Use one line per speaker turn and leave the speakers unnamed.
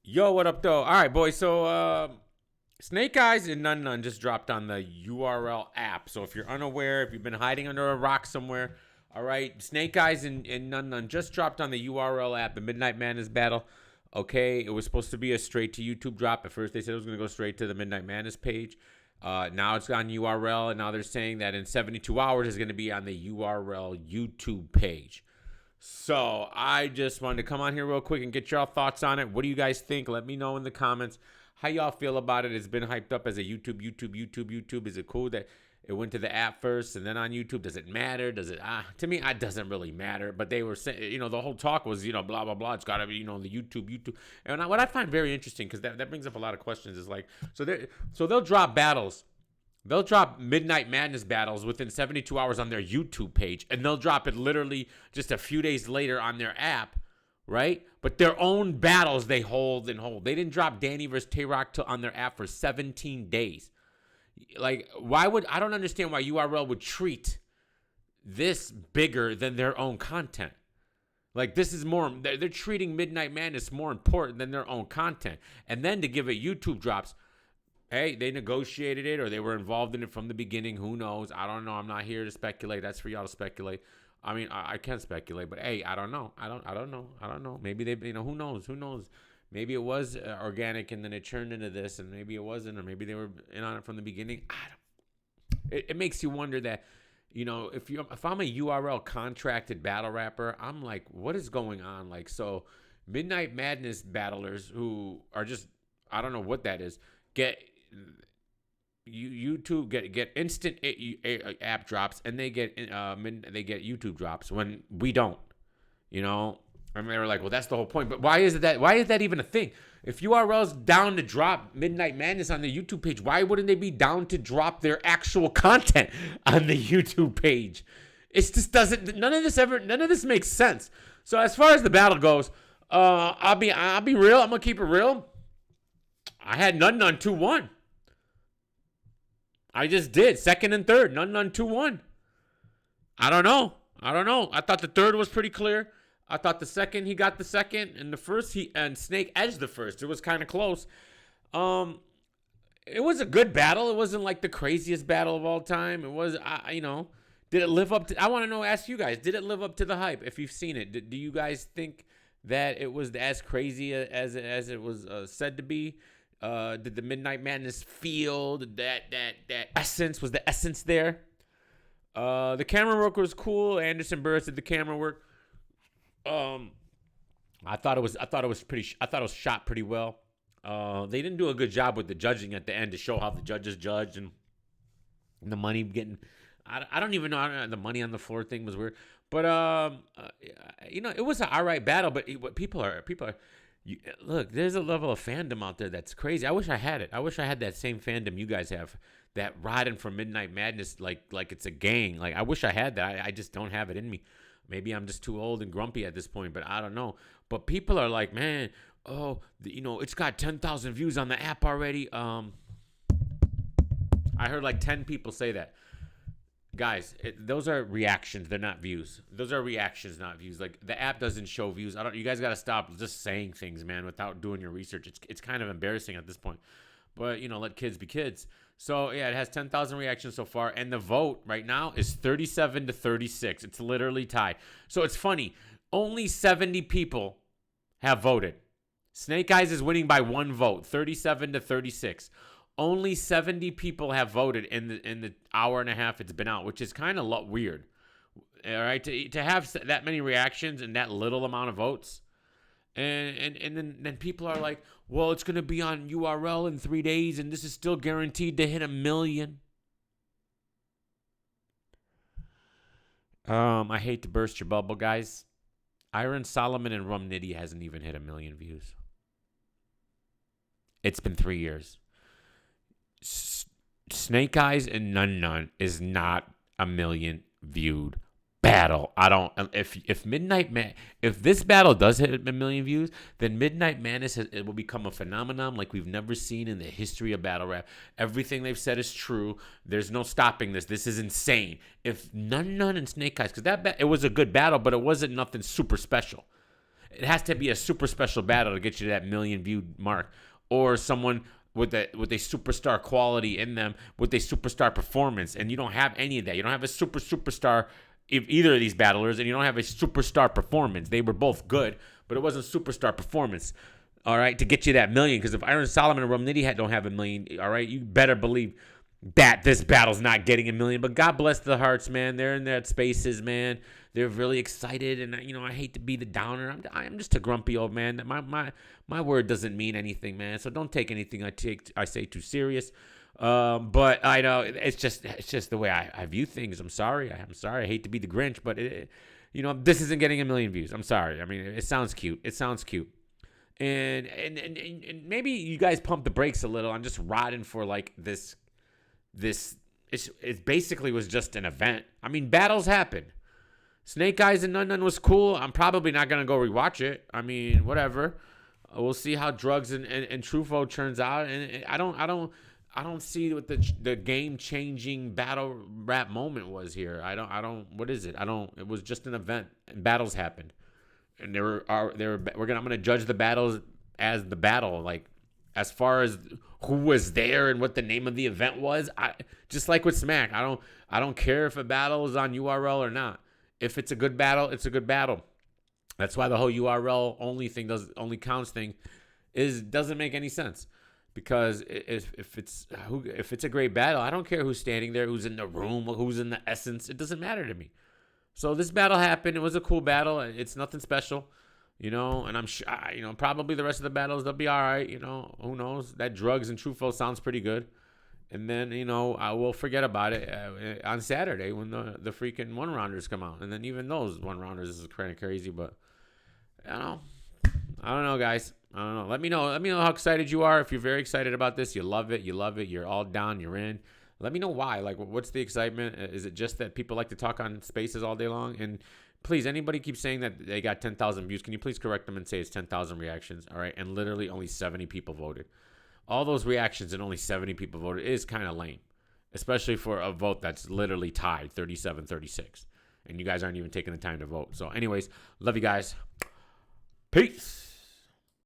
Yo, what up, though? All right, boys. So, Snake Eyes and Nunn Nunn just dropped on the URL app. So, if you're unaware, if you've been hiding under a rock somewhere, all right, Snake Eyes and Nunn Nunn just dropped on the URL app, the Midnight Madness Battle. Okay, it was supposed to be a straight to YouTube drop. At first, they said it was going to go straight to the Midnight Madness page. Now it's on URL, and now they're saying that in 72 hours it's going to be on the URL YouTube page. So I just wanted to come on here real quick and get y'all thoughts on it. What do you guys think? Let me know in the comments how y'all feel about it. It's been hyped up as a YouTube. Is it cool that it went to the app first and then on YouTube? Does it matter? Does it? To me, it doesn't really matter. But they were saying, the whole talk was, blah, blah, blah. It's got to be, the YouTube. And what I find very interesting, because that brings up a lot of questions, is like, so they'll drop battles. They'll drop Midnight Madness battles within 72 hours on their YouTube page, and they'll drop it literally just a few days later on their app, right? But their own battles they hold and hold. They didn't drop Danny versus Tay-Rock on their app for 17 days. Like, I don't understand why URL would treat this bigger than their own content. Like, this is more, they're treating Midnight Madness more important than their own content. And then to give it YouTube drops, hey, they negotiated it or they were involved in it from the beginning. Who knows? I don't know. I'm not here to speculate. That's for y'all to speculate. I mean, I can speculate, but hey, I don't know. I don't know. Maybe they, who knows? Who knows? Maybe it was organic and then it turned into this, and maybe it wasn't, or maybe they were in on it from the beginning. It makes you wonder that, if I'm a URL contracted battle rapper, I'm like, what is going on? Like, so Midnight Madness battlers who are just, I don't know what that is, get YouTube get instant app drops, and they get YouTube drops when we don't. I mean, they were like, well, that's the whole point. But why is that even a thing? If URL's down to drop Midnight Madness on the YouTube page, why wouldn't they be down to drop their actual content on the YouTube page? It just doesn't. None of this makes sense. So as far as the battle goes, I'll be real. I'm gonna keep it real. I had Nunn Nunn 2-1. I just did. Second and third. Nunn Nunn 2-1. I don't know. I thought the third was pretty clear. I thought the second, he got the second. And the first, and Snake edged the first. It was kind of close. It was a good battle. It wasn't like the craziest battle of all time. It was, did it live up to, I want to ask you guys, did it live up to the hype? If you've seen it, do you guys think that it was as crazy as it was said to be? Did the Midnight Madness feel that essence? Was the essence there? The camera work was cool. Anderson Burris did the camera work. I thought it was shot pretty well. They didn't do a good job with the judging at the end to show how the judges judged, and the money getting. I don't even know, the money on the floor thing was weird, but it was an alright battle. But people are. Look, there's a level of fandom out there that's crazy. I wish I had it. I wish I had that same fandom you guys have, that riding for Midnight Madness like it's a gang. Like, I wish I had that. I just don't have it in me. Maybe I'm just too old and grumpy at this point, but I don't know. But people are like, man, it's got 10,000 views on the app already. I heard like 10 people say that. Guys, those are reactions. They're not views. Those are reactions, not views. Like, the app doesn't show views. You guys got to stop just saying things, man, without doing your research. It's kind of embarrassing at this point. But, let kids be kids. So, yeah, it has 10,000 reactions so far. And the vote right now is 37-36. It's literally tied. So, it's funny. Only 70 people have voted. Snake Eyes is winning by 1 vote, 37-36. Only 70 people have voted in the hour and a half it's been out, which is kind of weird. All right, to have that many reactions and that little amount of votes, and then people are like, well, it's gonna be on URL in 3 days, and this is still guaranteed to hit 1 million. I hate to burst your bubble, guys. Iron Solomon and Rum Nitty hasn't even hit 1 million views. It's been 3 years. Snake Eyes and Nunn Nunn is not 1 million viewed battle. I don't. If this battle does hit 1 million views, then Midnight Madness it will become a phenomenon like we've never seen in the history of battle rap. Everything they've said is true. There's no stopping this. This is insane. If Nunn Nunn and Snake Eyes, because it was a good battle, but it wasn't nothing super special. It has to be a super special battle to get you to that million view mark, or someone with a superstar quality in them, with a superstar performance, and you don't have any of that. You don't have a superstar if either of these battlers, and you don't have a superstar performance. They were both good, but it wasn't superstar performance. All right, to get you that million, because if Iron Solomon and Romnitty don't have a million, all right, you better believe that this battle's not getting a million. But God bless the hearts, man. They're in their spaces, man. They're really excited, and I hate to be the downer. I'm just a grumpy old man. My word doesn't mean anything, man. So don't take anything I say too serious. But I know it's just the way I view things. I'm sorry. I hate to be the Grinch, but this isn't getting a million views. I'm sorry. I mean, it sounds cute. And maybe you guys pump the brakes a little. I'm just rotting for like this. It basically was just an event. I mean, battles happen. Snake Eyez and Nunn Nunn was cool. I'm probably not gonna go rewatch it. I mean, whatever. We'll see how Drugs and Truffaut turns out. And I don't see what the game changing battle rap moment was here. I don't. What is it? It was just an event, and battles happened. And I'm gonna judge the battles as the battle, like as far as who was there and what the name of the event was. Just like with Smack, I don't care if a battle is on URL or not. If it's a good battle, it's a good battle. That's why the whole URL only counts thing doesn't make any sense. Because if it's a great battle, I don't care who's standing there, who's in the room, who's in the essence. It doesn't matter to me. So this battle happened. It was a cool battle. It's nothing special, and I'm sure, probably the rest of the battles, they'll be all right. Who knows? That Drugs and Truffaut sounds pretty good. And then, I will forget about it on Saturday when the freaking one-rounders come out. And then even those one-rounders is kind of crazy. But, I don't know, guys. I don't know. Let me know how excited you are. If you're very excited about this, you love it. You're all down. You're in. Let me know why. Like, what's the excitement? Is it just that people like to talk on Spaces all day long? And please, anybody keeps saying that they got 10,000 views. Can you please correct them and say it's 10,000 reactions? All right. And literally only 70 people voted. All those reactions and only 70 people voted is kind of lame, especially for a vote that's literally tied 37-36. And you guys aren't even taking the time to vote. So anyways, love you guys. Peace.